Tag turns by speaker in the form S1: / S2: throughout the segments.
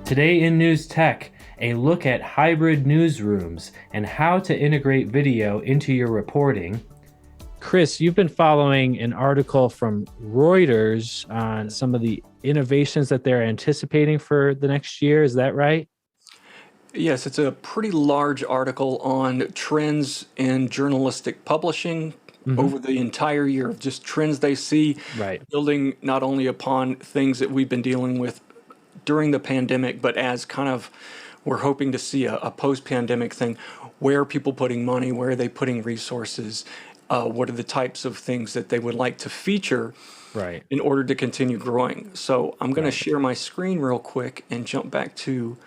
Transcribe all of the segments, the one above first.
S1: Today in News Tech, a look at hybrid newsrooms and how to integrate video into your reporting. Chris, you've been following an article from Reuters on some of the innovations that they're anticipating for the next year. Is that right?
S2: Yes, it's a pretty large article on trends in journalistic publishing over the entire year, of just trends they see,
S1: Right.
S2: building not only upon things that we've been dealing with during the pandemic, but as kind of we're hoping to see a post-pandemic thing. Where are people putting money? Where are they putting resources? What are the types of things that they would like to feature
S1: Right.
S2: in order to continue growing? So I'm going to
S1: Right.
S2: share my screen real quick and jump back to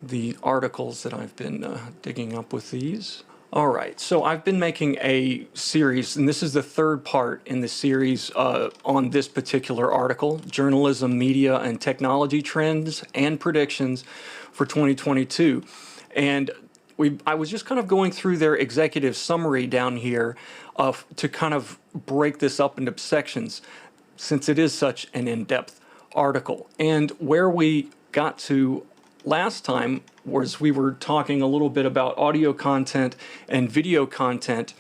S2: the articles that I've been digging up with these. All right, so I've been making a series, and this is the third part in the series on this particular article, Journalism, Media, and Technology Trends and Predictions for 2022. And I was just kind of going through their executive summary down here to kind of break this up into sections, since it is such an in-depth article. And where we got to last time was we were talking a little bit about audio content and video content,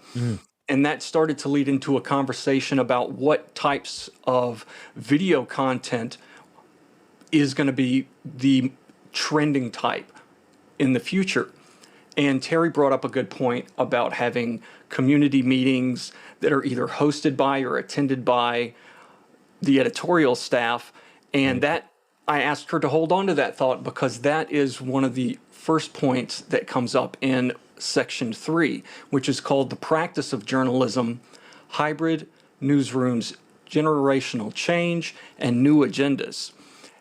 S2: and that started to lead into a conversation about what types of video content is going to be the trending type in the future. And Terry brought up a good point about having community meetings that are either hosted by or attended by the editorial staff, and that I asked her to hold on to that thought because that is one of the first points that comes up in section 3, which is called The Practice of Journalism, Hybrid Newsrooms, Generational Change, and New Agendas.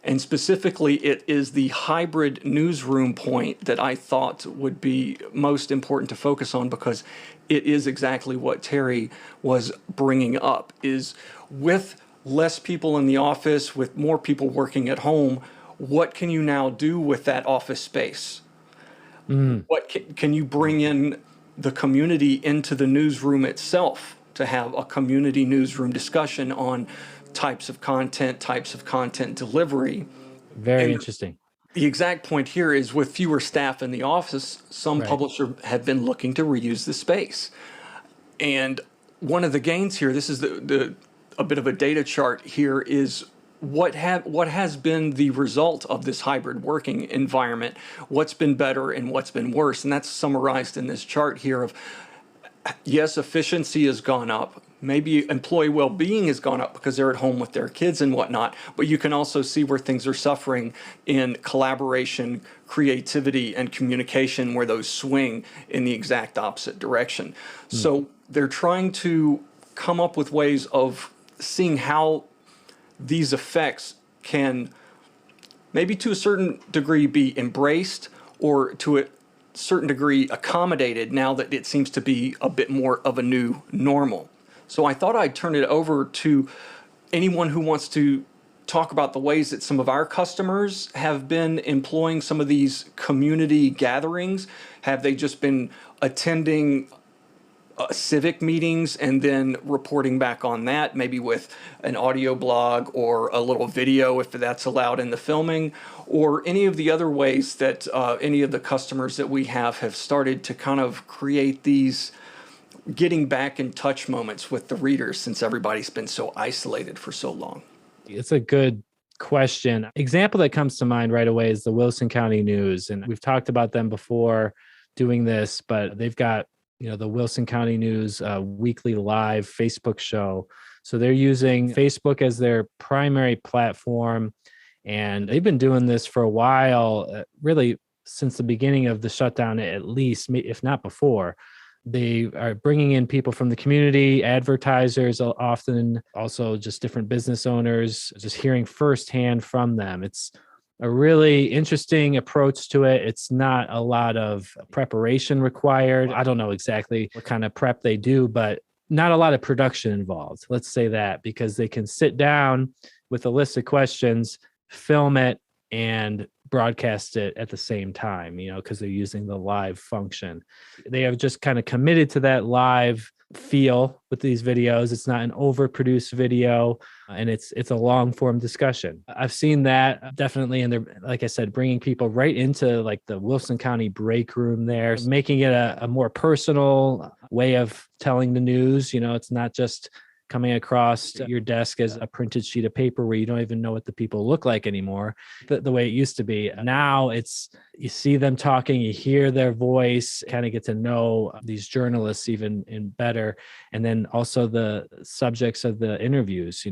S2: And specifically, it is the hybrid newsroom point that I thought would be most important to focus on, because it is exactly what Terry was bringing up, is with less people in the office, with more people working at home, what can you now do with that office space? What can you bring in the community into the newsroom itself to have a community newsroom discussion on types of content delivery?
S1: Very
S2: And
S1: interesting.
S2: the exact point here is, with fewer staff in the office, some
S1: Right.
S2: publishers have been looking to reuse the space. And one of the gains here, this is a bit of a data chart here, is what has been the result of this hybrid working environment, what's been better and what's been worse. And that's summarized in this chart here of, yes, efficiency has gone up. Maybe employee well-being has gone up because they're at home with their kids and whatnot, but you can also see where things are suffering in collaboration, creativity, and communication, where those swing in the exact opposite direction. So they're trying to come up with ways of seeing how these effects can maybe to a certain degree be embraced, or to a certain degree accommodated, now that it seems to be a bit more of a new normal. So I thought I'd turn it over to anyone who wants to talk about the ways that some of our customers have been employing some of these community gatherings. Have they just been attending civic meetings and then reporting back on that, maybe with an audio blog or a little video if that's allowed in the filming, or any of the other ways that any of the customers that we have started to kind of create these getting back in touch moments with the readers, since everybody's been so isolated for so long?
S1: It's a good question. Example that comes to mind right away is the Wilson County News. And we've talked about them before doing this, but they've got, the Wilson County News weekly live Facebook show. So they're using Facebook as their primary platform. And they've been doing this for a while, really since the beginning of the shutdown, at least, if not before. They are bringing in people from the community, advertisers, often also just different business owners, just hearing firsthand from them. It's a really interesting approach to it. It's not a lot of preparation required. I don't know exactly what kind of prep they do, but not a lot of production involved. Let's say that, because they can sit down with a list of questions, film it, and broadcast it at the same time, because they're using the live function. They have just kind of committed to that live feel with these videos. It's not an overproduced video, and it's a long form discussion. I've seen that definitely, and they're, like I said, bringing people right into like the Wilson County break room there, making it a more personal way of telling the news. It's not just coming across your desk as a printed sheet of paper where you don't even know what the people look like anymore, the way it used to be. Now it's, you see them talking, you hear their voice, kind of get to know these journalists even in better. And then also the subjects of the interviews,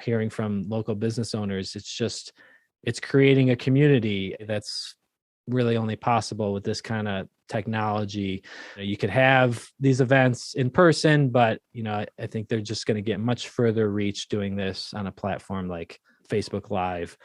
S1: hearing from local business owners. It's creating a community that's really only possible with this kind of technology. You could have these events in person, but I think they're just going to get much further reach doing this on a platform like Facebook Live.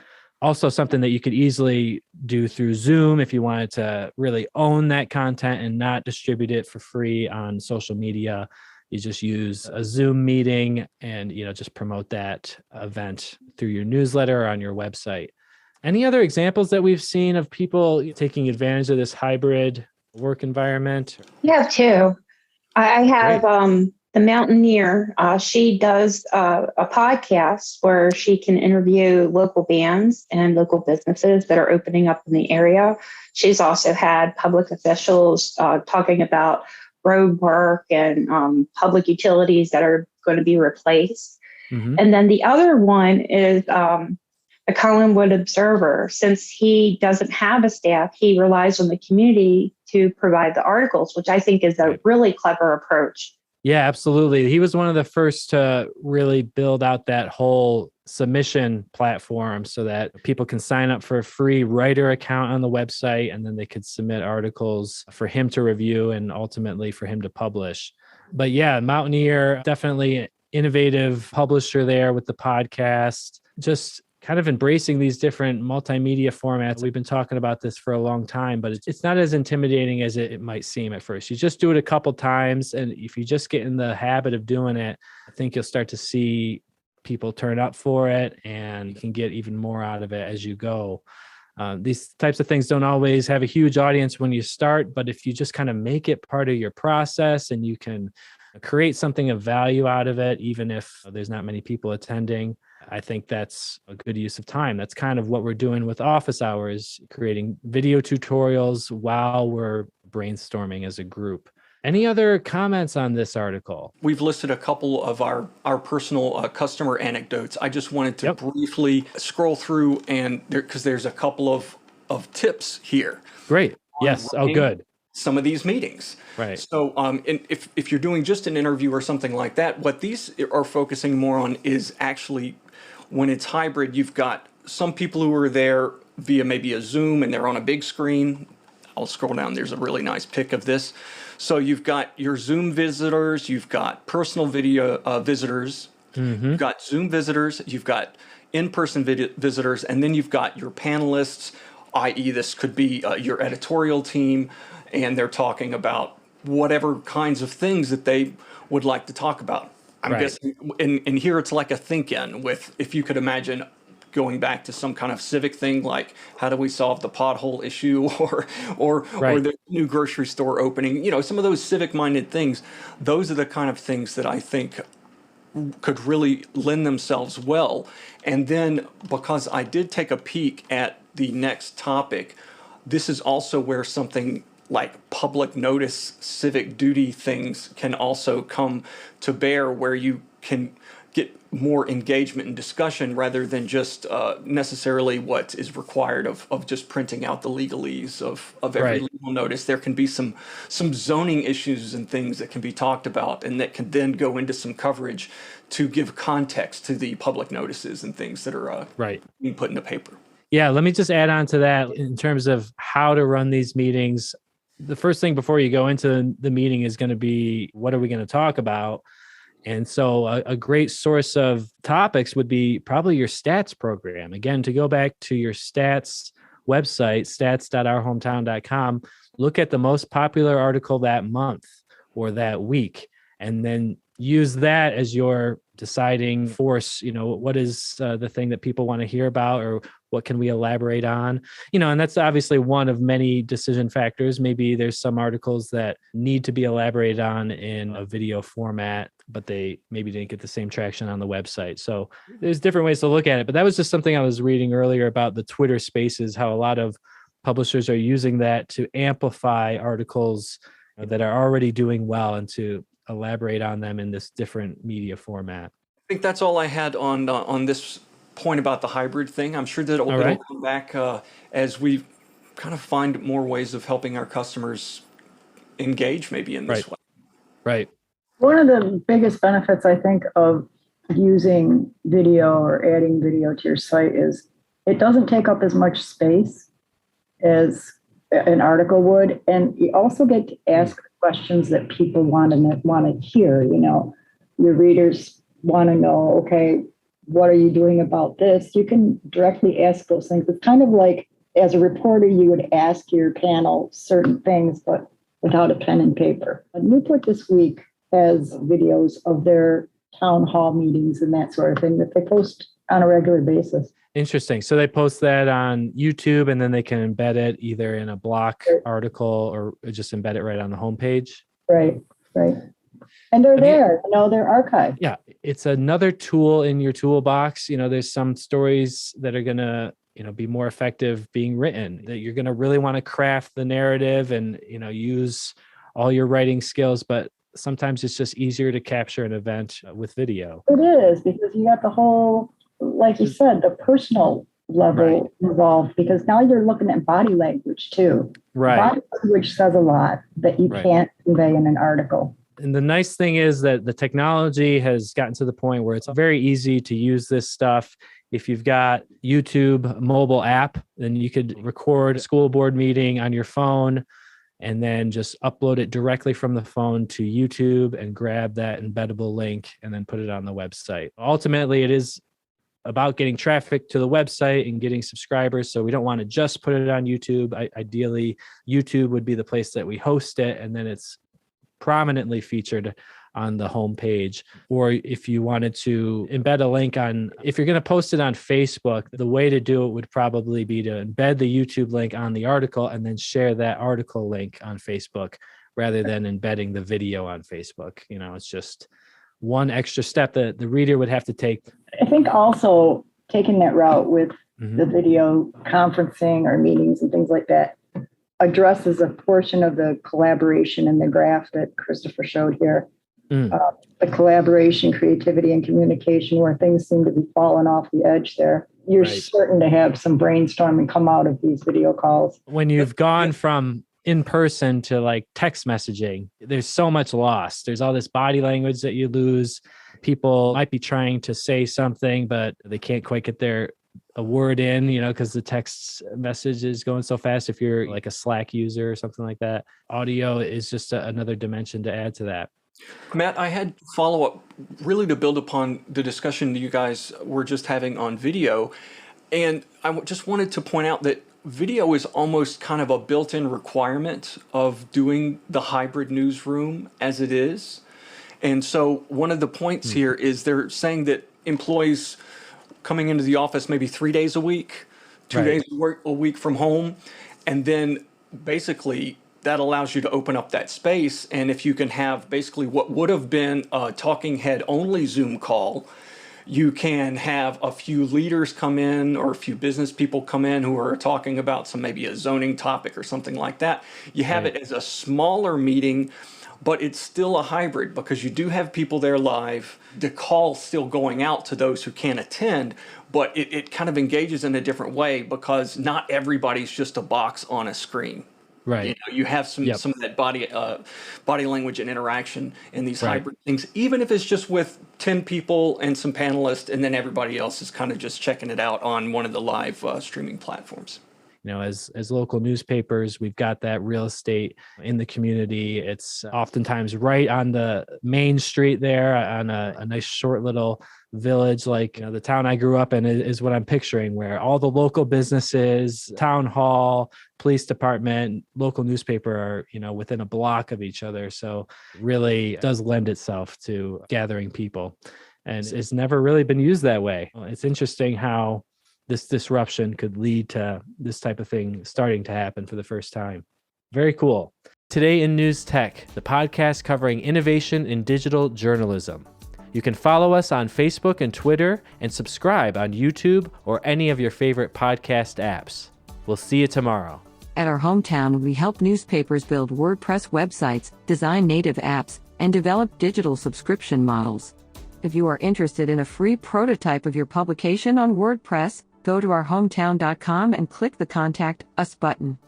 S1: Also, something that you could easily do through Zoom if you wanted to really own that content and not distribute it for free on social media. You just use a Zoom meeting and just promote that event through your newsletter or on your website. Any other examples that we've seen of people taking advantage of this hybrid work environment?
S3: We have two. I have the Mountaineer. She does a podcast where she can interview local bands and local businesses that are opening up in the area. She's also had public officials talking about road work and public utilities that are going to be replaced. Mm-hmm. And then the other one is a Collinwood Observer. Since he doesn't have a staff, he relies on the community to provide the articles, which I think is a really clever approach.
S1: Yeah, absolutely. He was one of the first to really build out that whole submission platform so that people can sign up for a free writer account on the website, and then they could submit articles for him to review and ultimately for him to publish. But yeah, Mountaineer, definitely innovative publisher there with the podcast, just kind of embracing these different multimedia formats. We've been talking about this for a long time, but it's not as intimidating as it might seem at first. You just do it a couple times, and if you just get in the habit of doing it, I think you'll start to see people turn up for it, and you can get even more out of it as you go. These types of things don't always have a huge audience when you start, but if you just kind of make it part of your process and you can create something of value out of it, even if there's not many people attending, I think that's a good use of time. That's kind of what we're doing with office hours, creating video tutorials while we're brainstorming as a group. Any other comments on this article?
S2: We've listed a couple of our personal customer anecdotes. I just wanted to briefly scroll through, and because there's a couple of tips here.
S1: Great. Yes. Oh, good.
S2: Some of these meetings.
S1: Right.
S2: So and if you're doing just an interview or something like that, what these are focusing more on is actually when it's hybrid, you've got some people who are there via maybe a Zoom and they're on a big screen. I'll scroll down. There's a really nice pic of this. So you've got your Zoom visitors, you've got personal video visitors, you've got Zoom visitors, you've got in-person visitors, and then you've got your panelists, i.e. this could be your editorial team, and they're talking about whatever kinds of things that they would like to talk about. I'm guessing, and here it's like a think-in with, if you could imagine going back to some kind of civic thing, like how do we solve the pothole issue, or the new grocery store opening, some of those civic-minded things. Those are the kind of things that I think could really lend themselves well. And then, because I did take a peek at the next topic, this is also where something like public notice, civic duty things can also come to bear, where you can get more engagement and discussion rather than just necessarily what is required of just printing out the legalese of every legal notice. There can be some zoning issues and things that can be talked about, and that can then go into some coverage to give context to the public notices and things that are being put into paper.
S1: Yeah, let me just add on to that in terms of how to run these meetings. The first thing before you go into the meeting is going to be, what are we going to talk about? And so a great source of topics would be probably your stats program. Again, to go back to your stats website, stats.ourhometown.com, look at the most popular article that month or that week, and then use that as your deciding force. What is the thing that people want to hear about, or What can we elaborate on? And that's obviously one of many decision factors. Maybe there's some articles that need to be elaborated on in a video format, but they maybe didn't get the same traction on the website. So there's different ways to look at it. But that was just something I was reading earlier about the Twitter Spaces, how a lot of publishers are using that to amplify articles that are already doing well and to elaborate on them in this different media format.
S2: I think that's all I had on this point about the hybrid thing. I'm sure that it'll come back as we kind of find more ways of helping our customers engage maybe in this way.
S1: Right.
S4: One of the biggest benefits, I think, of using video or adding video to your site is it doesn't take up as much space as an article would. And you also get to ask questions that people want to hear. Your readers want to know, okay, what are you doing about this? You can directly ask those things. It's kind of like, as a reporter, you would ask your panel certain things, but without a pen and paper. Newport this week has videos of their town hall meetings and that sort of thing that they post on a regular basis.
S1: Interesting. So they post that on YouTube, and then they can embed it either in a block article or just embed it right on the homepage.
S4: Right. And they're there, they're archived.
S1: Yeah, it's another tool in your toolbox. There's some stories that are going to, be more effective being written, that you're going to really want to craft the narrative and, use all your writing skills. But sometimes it's just easier to capture an event with video.
S4: It is, because you got the whole, like you said, the personal level involved, because now you're looking at body language too.
S1: Right.
S4: Body language says a lot that you can't convey in an article.
S1: And the nice thing is that the technology has gotten to the point where it's very easy to use this stuff. If you've got YouTube mobile app, then you could record a school board meeting on your phone and then just upload it directly from the phone to YouTube and grab that embeddable link and then put it on the website. Ultimately, it is about getting traffic to the website and getting subscribers. So we don't want to just put it on YouTube. Ideally, YouTube would be the place that we host it, and then it's prominently featured on the homepage. Or if you wanted to embed a link if you're going to post it on Facebook, the way to do it would probably be to embed the YouTube link on the article and then share that article link on Facebook rather than embedding the video on Facebook. It's just one extra step that the reader would have to take.
S4: I think also taking that route with the video conferencing or meetings and things like that addresses a portion of the collaboration in the graph that Christopher showed here. The collaboration, creativity, and communication, where things seem to be falling off the edge there. You're certain to have some brainstorming come out of these video calls.
S1: When you've gone from in person to like text messaging, there's so much lost. There's all this body language that you lose. People might be trying to say something, but they can't quite get a word in, because the text message is going so fast. If you're like a Slack user or something like that, audio is just another dimension to add to that.
S2: Matt, I had follow-up really to build upon the discussion you guys were just having on video. And I just wanted to point out that video is almost kind of a built-in requirement of doing the hybrid newsroom as it is. And so one of the points here is they're saying that employees coming into the office maybe 3 days a week, 2 days a week from home, and then basically that allows you to open up that space. And if you can have basically what would have been a talking head only Zoom call, you can have a few leaders come in or a few business people come in who are talking about maybe a zoning topic or something like that. You have it as a smaller meeting, but it's still a hybrid because you do have people there live. The call's still going out to those who can't attend, but it kind of engages in a different way because not everybody's just a box on a screen.
S1: Right.
S2: You have some of that body language and interaction in these hybrid things, even if it's just with 10 people and some panelists, and then everybody else is kind of just checking it out on one of the live streaming platforms.
S1: As local newspapers, we've got that real estate in the community. It's oftentimes right on the main street there on a nice short little village. Like, the town I grew up in is what I'm picturing, where all the local businesses, town hall, police department, local newspaper are, within a block of each other. So really does lend itself to gathering people. And it's never really been used that way. It's interesting how this disruption could lead to this type of thing starting to happen for the first time. Very cool. Today in News Tech, the podcast covering innovation in digital journalism. You can follow us on Facebook and Twitter and subscribe on YouTube or any of your favorite podcast apps. We'll see you tomorrow.
S5: At our hometown, we help newspapers build WordPress websites, design native apps, and develop digital subscription models. If you are interested in a free prototype of your publication on WordPress, go to ourhometown.com and click the Contact Us button.